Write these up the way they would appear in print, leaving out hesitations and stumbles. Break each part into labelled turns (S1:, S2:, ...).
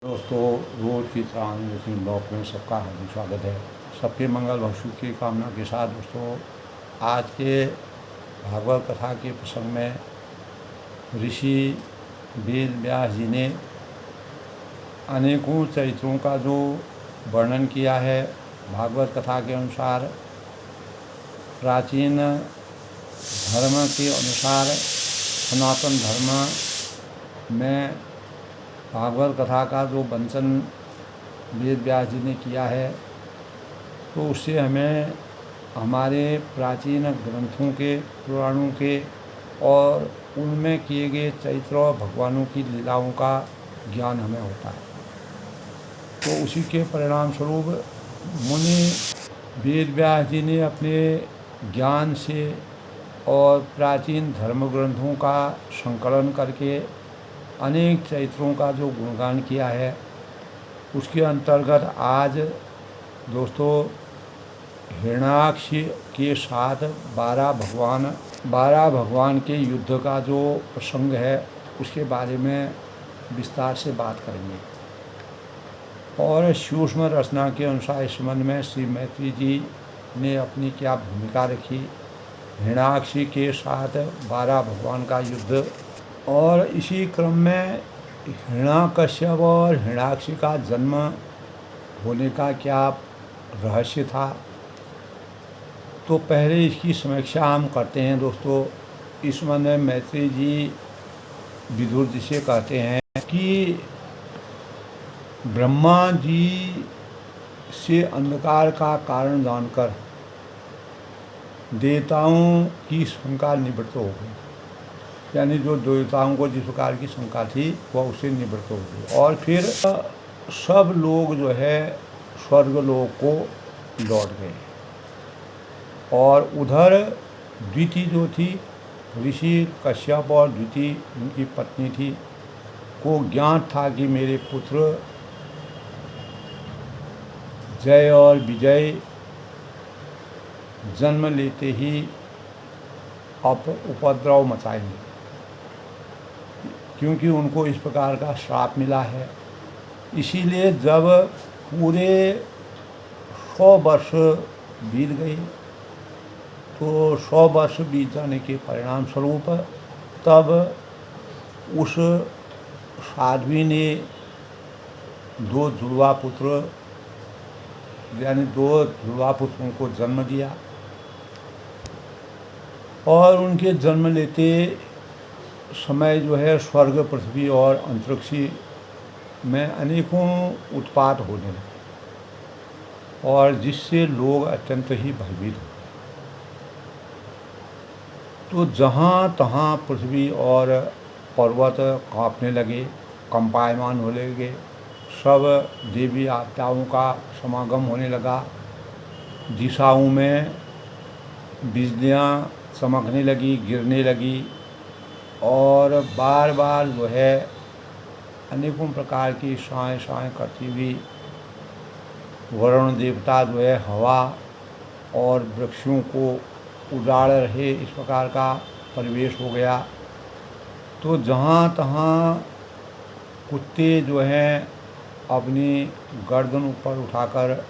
S1: दोस्तों, रोज की तरह लेकिन ब्लॉग में सबका हार्दिक स्वागत है। सबके मंगल भविष्य की कामना के साथ दोस्तों, आज के भागवत कथा के प्रसंग में ऋषि वेद व्यास जी ने अनेकों चरित्रों का जो वर्णन किया है। भागवत कथा के अनुसार प्राचीन धर्म के अनुसार सनातन धर्म में भागवत कथा का जो वंचन वेद व्यास जी ने किया है, तो उससे हमें हमारे प्राचीन ग्रंथों के, पुराणों के और उनमें किए गए चरित्र और भगवानों की लीलाओं का ज्ञान हमें होता है। तो उसी के परिणाम स्वरूप मुनि वेद व्यास जी ने अपने ज्ञान से और प्राचीन धर्म ग्रंथों का संकलन करके अनेक चरित्रों का जो गुणगान किया है, उसके अंतर्गत आज दोस्तों हिरण्याक्ष के साथ 12 भगवान के युद्ध का जो प्रसंग है, उसके बारे में विस्तार से बात करेंगे। और सूक्ष्म रचना के अनुसार इस संबंध में श्री मैत्री जी ने अपनी क्या भूमिका रखी, हिरण्याक्ष के साथ 12 भगवान का युद्ध, और इसी क्रम में हिरण्याकश्यप और हिरण्याक्ष का जन्म होने का क्या रहस्य था। तो पहले इसकी समीक्षा हम करते हैं दोस्तों। इस संबंध में मैत्री जी विदुर जी से कहते हैं कि ब्रह्मा जी से अंधकार का कारण जानकर देवताओं की शंका निवृत्त हो गई। यानी जो देवताओं को जिस प्रकार की शंका थी वह उससे निवृत्त हो गई, और फिर सब लोग जो है स्वर्ग लोक को लौट गए। और उधर द्विति जो थी, ऋषि कश्यप और द्विति उनकी पत्नी थी, को ज्ञात था कि मेरे पुत्र जय और विजय जन्म लेते ही उपद्रव मचाएंगे, क्योंकि उनको इस प्रकार का श्राप मिला है। इसीलिए जब पूरे 100 वर्ष बीत गए, तो 100 वर्ष बीत जाने के परिणाम स्वरूप तब उस साध्वी ने 2 जुड़वा पुत्र, यानी 2 जुड़वा पुत्रों को जन्म दिया। और उनके जन्म लेते समय जो है स्वर्ग, पृथ्वी और अंतरिक्ष में अनेकों उत्पात होने लगे, और जिससे लोग अत्यंत ही भयभीत हो। तो जहाँ तहाँ पृथ्वी और पर्वत कांपने लगे, कंपायमान होने लगे, सब देवी आपदाओं का समागम होने लगा। दिशाओं में बिजलियाँ चमकने लगी, गिरने लगी, और बार बार जो है अनेकों प्रकार की साएँ करती हुई वरुण देवता जो है हवा और वृक्षों को उजाड़ रहे, इस प्रकार का परिवेश हो गया। तो जहाँ तहाँ कुत्ते जो हैं अपनी गर्दन ऊपर उठाकर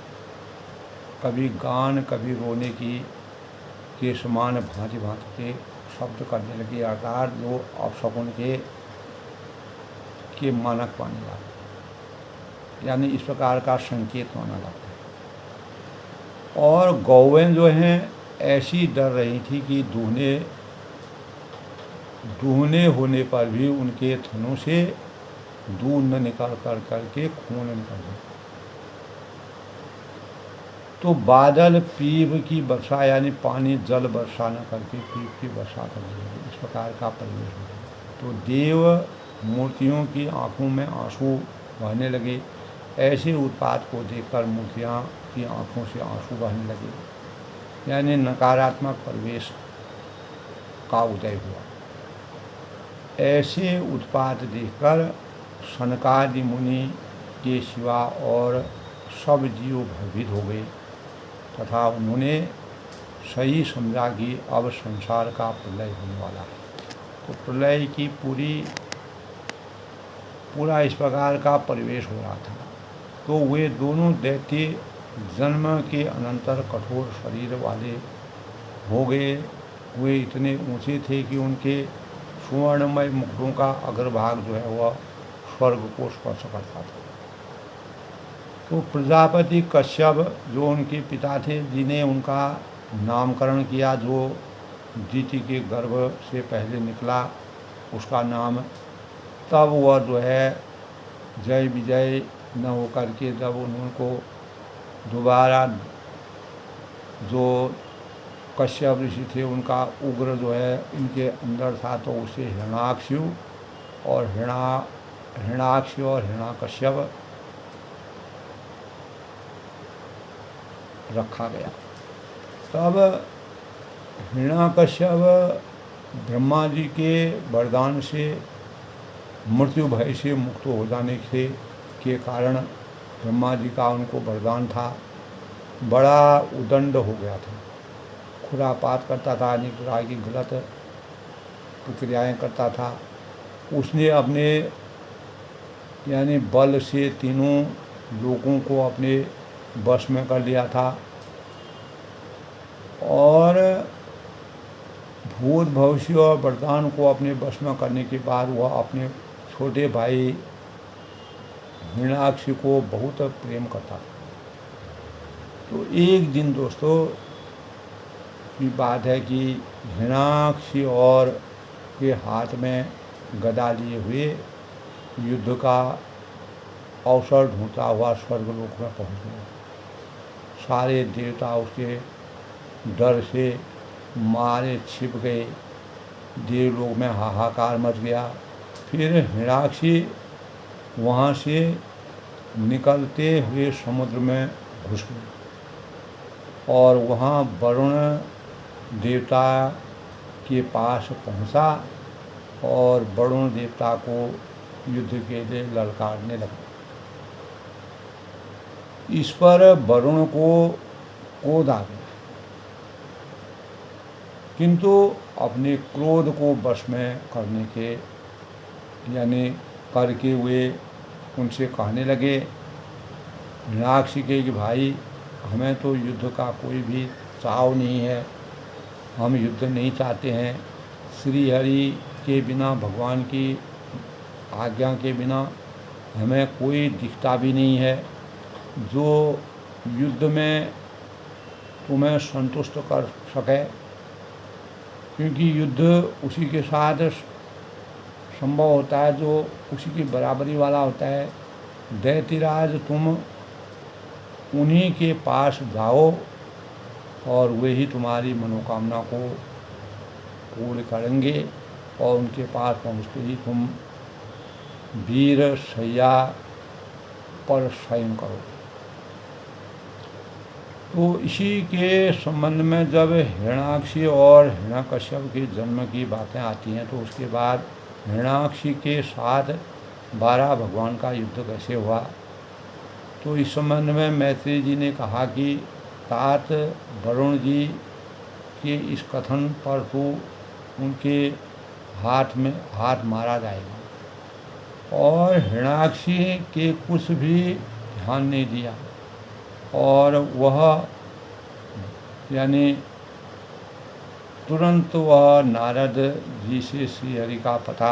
S1: कभी गान कभी रोने के समान भांति के शब्द करने लगे, अर्थात जो अपशकुन के मानक माने जाते, यानी इस प्रकार का संकेत माना जाता है। और गौवें जो हैं ऐसी डर रही थी कि दूहने होने पर भी उनके थनों से दूध न निकल करके खून निकल गया। तो बादल पीप की वर्षा, यानी पानी जल वर्षा न करके पीप की वर्षा करने लगे, इस प्रकार का परिवेश हो गया। तो देव मूर्तियों की आंखों में आंसू बहने लगे। ऐसे उत्पात को देखकर मूर्तियाँ की आंखों से आंसू बहने लगे, यानी नकारात्मक परिवेश का उदय हुआ। ऐसे उत्पात देखकर सनकादि मुनि के सिवा और सब जीव भयभीत हो गए, तथा उन्होंने सही समझा कि अब संसार का प्रलय होने वाला है। तो प्रलय की पूरी पूरा इस प्रकार का परिवेश हो रहा था। तो वे दोनों दैत्य जन्म के अनंतर कठोर शरीर वाले हो गए। वे इतने ऊंचे थे कि उनके सुवर्णमय मुकुटों का अग्रभाग जो है वह स्वर्ग को स्पर्श करता था। तो प्रजापति कश्यप जो उनके पिता थे, जिन्हें उनका नामकरण किया, जो दीति के गर्भ से पहले निकला उसका नाम, तब वह जो है जय विजय न होकर के जब उनको दोबारा जो कश्यप ऋषि थे उनका उग्र जो है इनके अंदर था, तो उसे हिरण्याक्ष और हिरण्याक्ष और हिरण्याकश्यप रखा गया। तब हिरण्याकश्यप ब्रह्मा जी के वरदान से मृत्यु भय से मुक्त हो जाने के कारण ब्रह्मा जी का उनको वरदान था, बड़ा उदंड हो गया था, खुरापात करता था, अनेक प्रकार की गलत प्रक्रियाएं करता था। उसने अपने यानी बल से तीनों लोगों को अपने वश में कर लिया था और भूत भविष्य और वरदान को अपने वश में करने के बाद वह अपने छोटे भाई हिरण्याक्ष को बहुत प्रेम करता था। तो एक दिन दोस्तों की बात है कि हिरण्याक्ष और के हाथ में गदा लिए हुए युद्ध का अवसर ढूंढता हुआ स्वर्गलोक में पहुंच गया। सारे देवता उसके डर से मारे छिप गए, देवलोक में हाहाकार मच गया। फिर हिरण्याक्षी वहाँ से निकलते हुए समुद्र में घुस गए और वहाँ वरुण देवता के पास पहुँचा और वरुण देवता को युद्ध के लिए ललकारने लगा। इस पर वरुण को क्रोध आ गया, किंतु अपने क्रोध को वश में करने के यानी करके वे उनसे कहने लगे, हिरण्याक्ष के कि भाई हमें तो युद्ध का कोई भी चाव नहीं है, हम युद्ध नहीं चाहते हैं। श्री हरि के बिना, भगवान की आज्ञा के बिना हमें कोई दिखता भी नहीं है जो युद्ध में तुम्हें संतुष्ट कर सके, क्योंकि युद्ध उसी के साथ संभव होता है जो उसी की बराबरी वाला होता है। दैत्यराज तुम उन्हीं के पास जाओ और वे ही तुम्हारी मनोकामना को पूर्ण करेंगे और उनके पास पहुँचते ही तुम वीर शैया पर शयन करो। तो इसी के संबंध में जब हिरण्याक्षी और हिरण्यकश्यप के जन्म की बातें आती हैं तो उसके बाद हिरण्याक्षी के साथ 12 भगवान का युद्ध कैसे हुआ, तो इस संबंध में मैत्री जी ने कहा कि तात वरुण जी के इस कथन पर तो उनके हाथ मारा जाएगा और हिरण्याक्षी के कुछ भी ध्यान नहीं दिया और वह यानी तुरंत वह नारद जी से श्री हरि का पता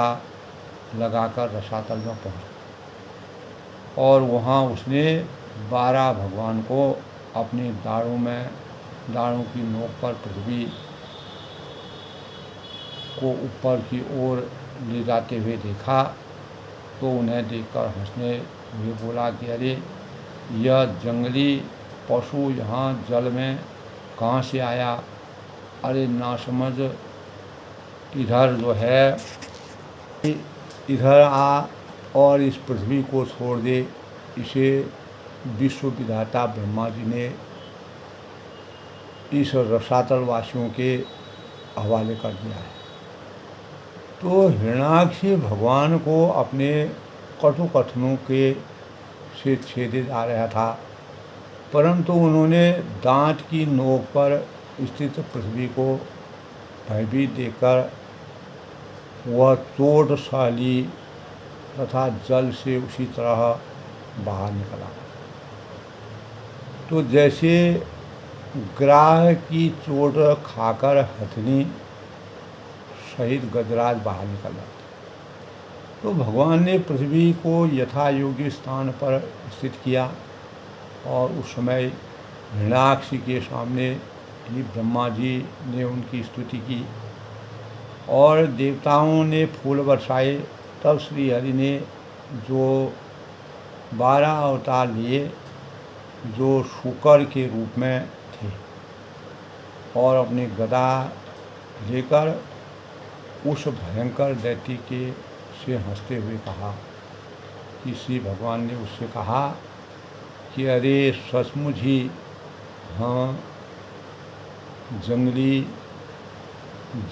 S1: लगाकर रसातल में पहुँचा और वहाँ उसने 12 भगवान को अपने दाढ़ों की नोक पर पृथ्वी को ऊपर की ओर ले जाते हुए देखा। तो उन्हें देखकर हंसने हुए बोला कि अरे यह जंगली पशु यहाँ जल में कहाँ से आया, अरे नासमझ इधर जो है इधर आ और इस पृथ्वी को छोड़ दे। इसे विश्व विधाता ब्रह्मा जी ने इस रसातल वासियों के हवाले कर दिया है। तो हिरण्याक्षी भगवान को अपने कटु कथनों के से छेदे जा रहा था, परंतु उन्होंने दांत की नोक पर स्थित पृथ्वी को भयभीत देखकर वह चोटशाली तथा जल से उसी तरह बाहर निकला। तो जैसे ग्राह की चोट खाकर हथनी सहित गजराज बाहर निकल जाता। तो भगवान ने पृथ्वी को यथा योग्य स्थान पर स्थित किया और उस समय हिरण्याक्ष के सामने ही ब्रह्मा जी ने उनकी स्तुति की और देवताओं ने फूल बरसाए। तब श्री हरि ने जो 12 अवतार लिए जो शुकर के रूप में थे और अपनी गदा लेकर उस भयंकर दैत्य के से हंसते हुए कहा कि श्री भगवान ने उससे कहा कि अरे सचमुच ही हम जंगली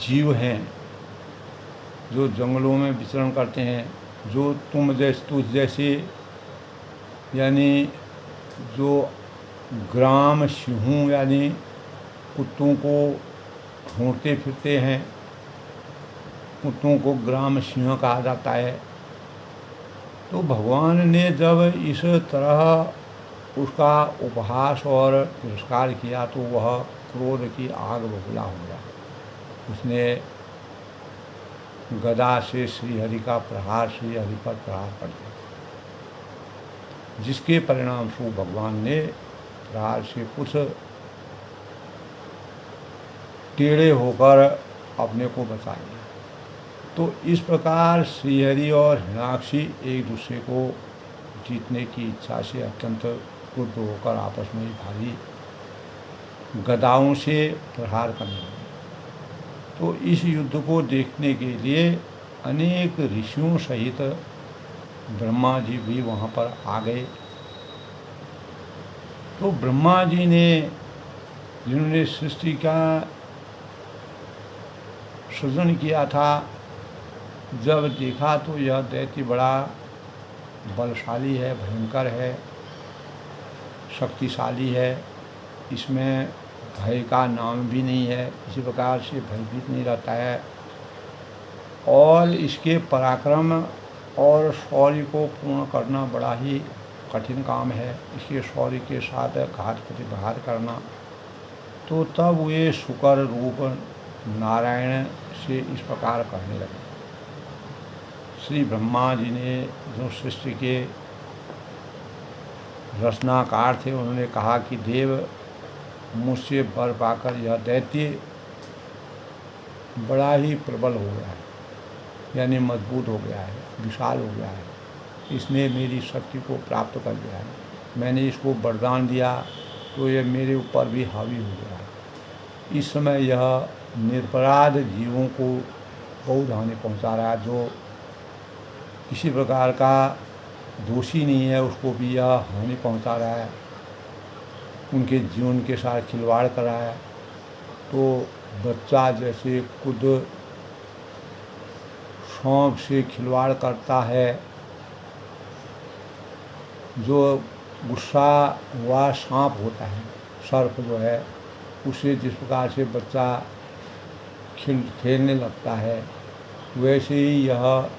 S1: जीव हैं जो जंगलों में विचरण करते हैं, जो तुझ जैसे यानी जो ग्राम सिंहों यानी कुत्तों को ढूंढते फिरते हैं, कुत्तों को ग्राम सिंह कहा जाता है। तो भगवान ने जब इस तरह उसका उपहास और तिरस्कार किया तो वह क्रोध की आग बबूला हो गया। उसने गदा से श्रीहरि का प्रहार श्रीहरि पर प्रहार कर दिया, जिसके परिणाम स्वरूप भगवान ने प्रहार से कुछ टेढ़े होकर अपने को बचा लिया। तो इस प्रकार श्रीहरि और हिरण्याक्षी एक दूसरे को जीतने की इच्छा से अत्यंत क्रुद्ध होकर आपस में भारी गदाओं से प्रहार करने लगे। तो इस युद्ध को देखने के लिए अनेक ऋषियों सहित ब्रह्मा जी भी वहाँ पर आ गए। तो ब्रह्मा जी ने जिन्होंने सृष्टि का सृजन किया था, जब देखा तो यह दैत्य बड़ा बलशाली है, भयंकर है, शक्तिशाली है, इसमें भय का नाम भी नहीं है, इसी प्रकार से भयभीत नहीं रहता है और इसके पराक्रम और शौर्य को पूर्ण करना बड़ा ही कठिन काम है। इसके शौर्य के साथ घात प्रतिघात करना। तो तब वे शुकर रूप नारायण से इस प्रकार कहने लगे। श्री ब्रह्मा जी ने जो सृष्टि के रचनाकार थे, उन्होंने कहा कि देव मुझसे वर पाकर यह दैत्य बड़ा ही प्रबल हो गया है, यानी मजबूत हो गया है, विशाल हो गया है, इसने मेरी शक्ति को प्राप्त कर लिया है। मैंने इसको वरदान दिया तो यह मेरे ऊपर भी हावी हो गया है। इस समय यह निरपराध जीवों को बहुत हानि पहुंचा रहा है। जो किसी प्रकार का दोषी नहीं है उसको भी यह हानि पहुंचा रहा है, उनके जीवन के साथ खिलवाड़ कर रहा है। तो बच्चा जैसे खुद सांप से खिलवाड़ करता है, जो गुस्सा हुआ सांप होता है, सर्प जो है, उसे जिस प्रकार से बच्चा खेलने लगता है, वैसे ही यह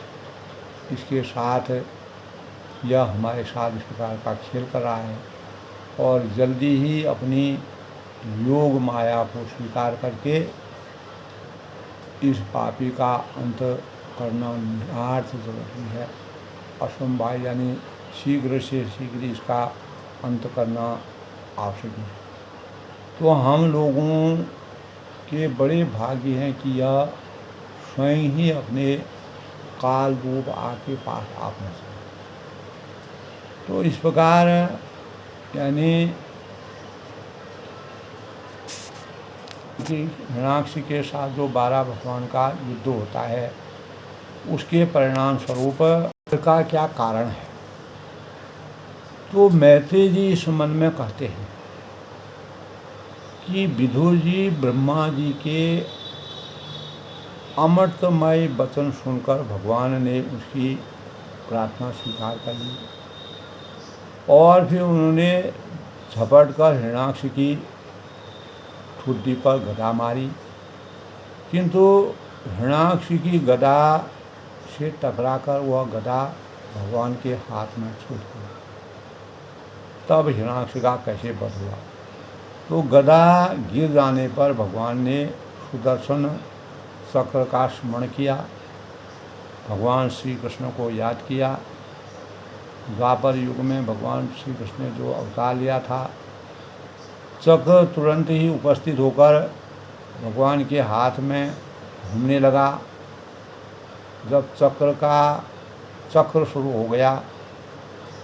S1: इसके साथ यह हमारे साथ इस प्रकार का खेल कर रहा है और जल्दी ही अपनी योग माया को स्वीकार करके इस पापी का अंत करना निहार्थ जरूरी है। असंभव यानी शीघ्र से शीघ्र इसका अंत करना आवश्यक है। तो हम लोगों के बड़े भाग्य हैं कि यह स्वयं ही अपने काल रूप आके पास आ पहुँचे। तो इस प्रकार यानी कि हिरण्याक्ष के साथ जो 12 भगवान का युद्ध होता है, उसके परिणाम स्वरूप का क्या कारण है। तो मैत्रेय जी इस संबंध में कहते हैं कि विदुर जी ब्रह्मा जी के अमृतमय वचन सुनकर भगवान ने उसकी प्रार्थना स्वीकार कर ली और फिर उन्होंने झपट कर हिरण्याक्ष की ठुड्डी पर गदा मारी, किंतु हिरण्याक्ष की गदा से टकराकर वह गदा भगवान के हाथ में छूट गया। तब हिरण्याकशिका कैसे वध हुआ? तो गदा गिर जाने पर भगवान ने सुदर्शन चक्र का स्मरण किया, भगवान श्री कृष्ण को याद किया। द्वापर युग में भगवान श्री कृष्ण ने जो अवतार लिया था, चक्र तुरंत ही उपस्थित होकर भगवान के हाथ में घूमने लगा। जब चक्र शुरू हो गया,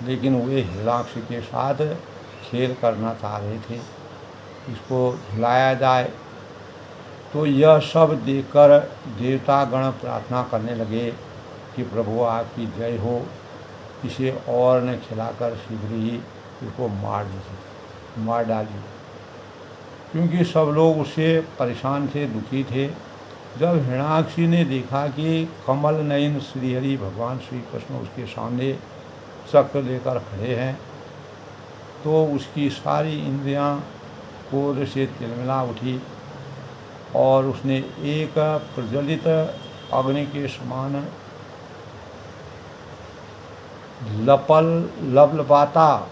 S1: लेकिन वे हिरण्याक्ष के साथ खेल करना चाह रहे थे, इसको झुलाया जाए। तो यह सब देखकर देवतागण प्रार्थना करने लगे कि प्रभु आपकी जय हो, इसे और न खिलाकर शीघ्र ही इसको मार डालिए, क्योंकि सब लोग उससे परेशान थे, दुखी थे। जब हिरण्याक्षी ने देखा कि कमल नयन श्रीहरि भगवान श्री कृष्ण उसके सामने चक्र लेकर खड़े हैं, तो उसकी सारी इंद्रियां क्रोध से तिलमिला उठी और उसने एक प्रज्वलित अग्नि के समान लपलपाता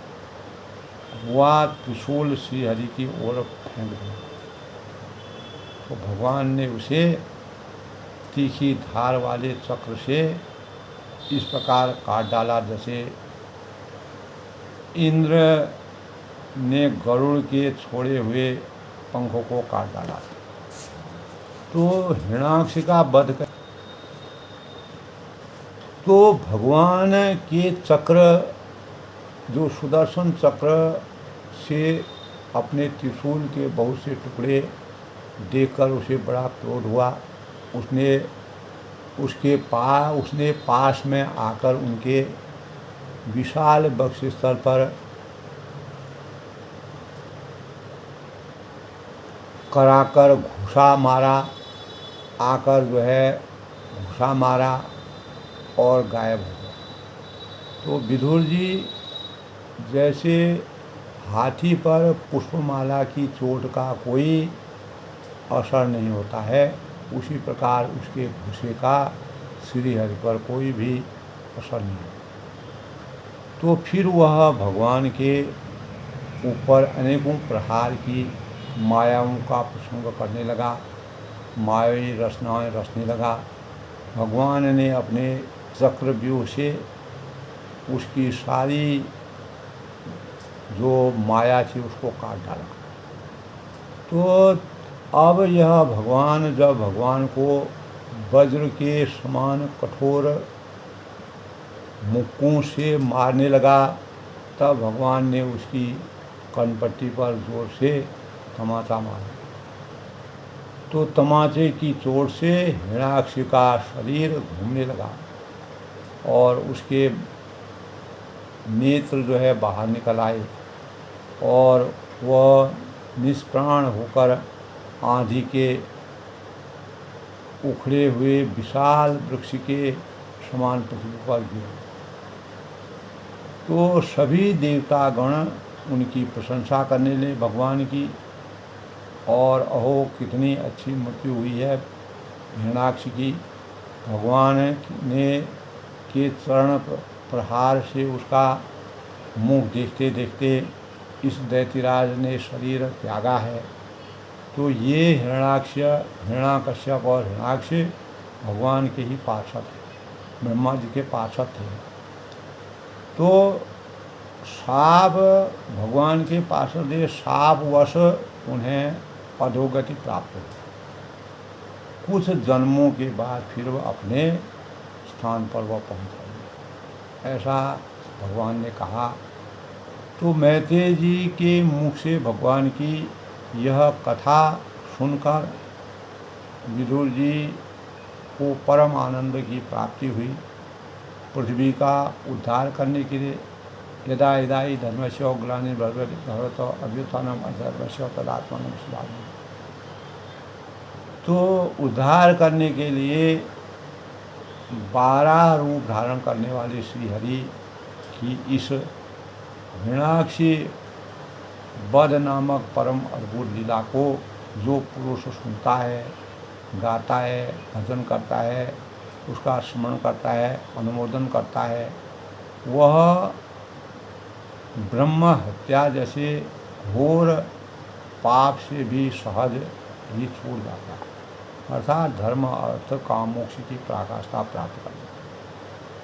S1: हुआ त्रिशूल श्रीहरि की ओर फेंक दिया। तो भगवान ने उसे तीखी धार वाले चक्र से इस प्रकार काट डाला, जैसे इंद्र ने गरुड़ के छोड़े हुए पंखों को काट डाला। तो हिरण्याक्षिका वध कर, तो भगवान के चक्र, जो सुदर्शन चक्र से अपने त्रिशूल के बहुत से टुकड़े देखकर उसे बड़ा क्रोध हुआ। उसने पास में आकर उनके विशाल वक्षस्थल पर कराकर घुसा मारा, घुसा मारा और गायब हो गया। तो विदुर जी, जैसे हाथी पर पुष्पमाला की चोट का कोई असर नहीं होता है, उसी प्रकार उसके घुसे का श्रीहरि पर कोई भी असर नहीं होता। तो फिर वह भगवान के ऊपर अनेकों प्रकार की मायाओं का प्रसंग करने लगा, मायावी रचनाएं रचने लगा। भगवान ने अपने चक्रव्यूह से उसकी सारी जो माया थी उसको काट डाला। तो अब यह भगवान, जब भगवान को वज्र के समान कठोर मुक्कों से मारने लगा, तब भगवान ने उसकी कनपट्टी पर जोर से तमाचा मारा। तो तमाचे की चोट से हिरण्याक्ष का शरीर घूमने लगा और उसके नेत्र जो है बाहर निकल आए और वह निष्प्राण होकर आंधी के उखड़े हुए विशाल वृक्ष के समान पृथ्वी पर गिरे। तो सभी देवतागण उनकी प्रशंसा करने लगे भगवान की, और अहो कितनी अच्छी मृत्यु हुई है हिरण्याक्ष की। भगवान ने के चरण प्रहार से उसका मुख देखते देखते इस दैत्यराज ने शरीर त्यागा है। तो ये हिरण्याकश्यप और हिरण्याक्ष भगवान के ही पार्षद हैं, ब्रह्मा जी के पार्षद थे। तो शाप, भगवान के पार्षद शापवश उन्हें अधोगति प्राप्त हुई। कुछ जन्मों के बाद फिर वह अपने स्थान पर वह पहुँच गए, ऐसा भगवान ने कहा। तो मैत्रेय जी के मुख से भगवान की यह कथा सुनकर विदुर जी को परम आनंद की प्राप्ति हुई। पृथ्वी का उद्धार करने के लिए यदा यदा हि धर्मस्य ग्लानिर्भवति अभ्युत्थानम् अधर्मस्य तदात्मानं सृजाम्यहम्। तो उद्धार करने के लिए 12 रूप धारण करने वाले श्रीहरि की इस हिरण्याक्षी वध नामक परम अद्भुत लीला को जो पुरुष सुनता है, गाता है, भजन करता है, उसका स्मरण करता है, अनुमोदन करता है, वह ब्रह्म हत्या जैसे घोर पाप से भी सहज ही छूट जाता है, अर्थात धर्म अर्थ काम मोक्ष की पराकाष्ठा प्राप्त करना।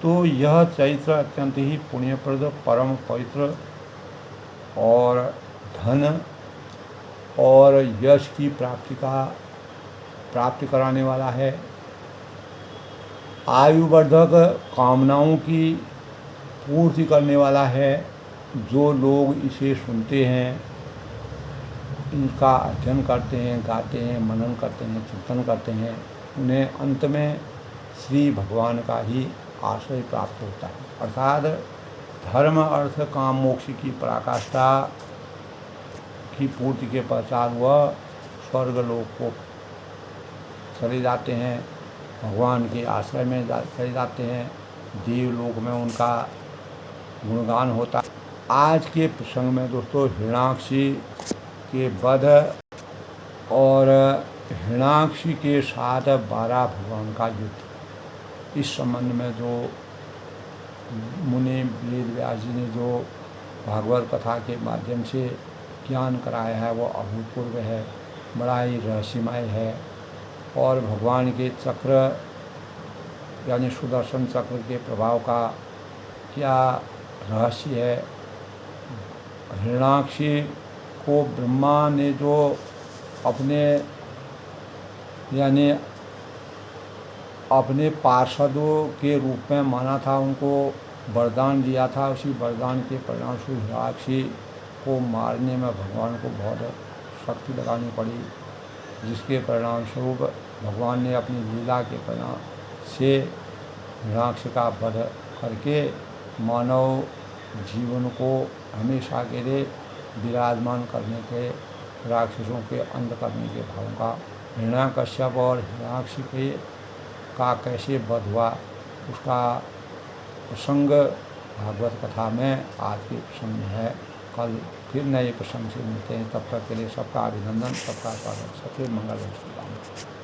S1: तो यह चैत्र अत्यंत ही पुण्यप्रद, परम पवित्र और धन और यश की प्राप्ति कराने वाला है। आयुवर्धक कामनाओं की पूर्ति करने वाला है। जो लोग इसे सुनते हैं, इनका अध्ययन करते हैं, गाते हैं, मनन करते हैं, चिंतन करते हैं, उन्हें अंत में श्री भगवान का ही आश्रय प्राप्त होता है, अर्थात धर्म अर्थ काम मोक्ष की पराकाष्ठा की पूर्ति के पश्चात वह स्वर्ग लोक को चले जाते हैं, भगवान के आश्रय में चले जाते हैं, देवलोक में उनका गुणगान होता है। आज के प्रसंग में दोस्तों हिरण्याक्षी के वध और हिरण्याक्षी के साथ 12 भगवान का युद्ध, इस संबंध में जो मुनि वेद व्यास जी ने जो भागवत कथा के माध्यम से ज्ञान कराया है वो अभूतपूर्व है, बड़ा ही रहस्यमय है। और भगवान के चक्र यानी सुदर्शन चक्र के प्रभाव का क्या रहस्य है। हिरण्याक्षी को ब्रह्मा ने जो अपने यानी अपने पार्षदों के रूप में माना था, उनको वरदान दिया था, उसी वरदान के परिणामस्वरूप हिरण्याक्षी को मारने में भगवान को बहुत शक्ति लगानी पड़ी, जिसके परिणाम स्वरूप भगवान ने अपनी लीला के परिणाम से हिरण्याक्ष का वध करके मानव जीवन को हमेशा के लिए विराजमान करने के, राक्षसों के अंत करने के भाव का हिरण्याकश्यप और हिरण्याक्ष के का कैसे वध हुआ उसका प्रसंग भागवत कथा में आज के प्रसंग में है। कल फिर नए प्रसंग से मिलते हैं, तब तक के लिए सबका अभिनंदन, सबका स्वागत, सबके मंगल हो।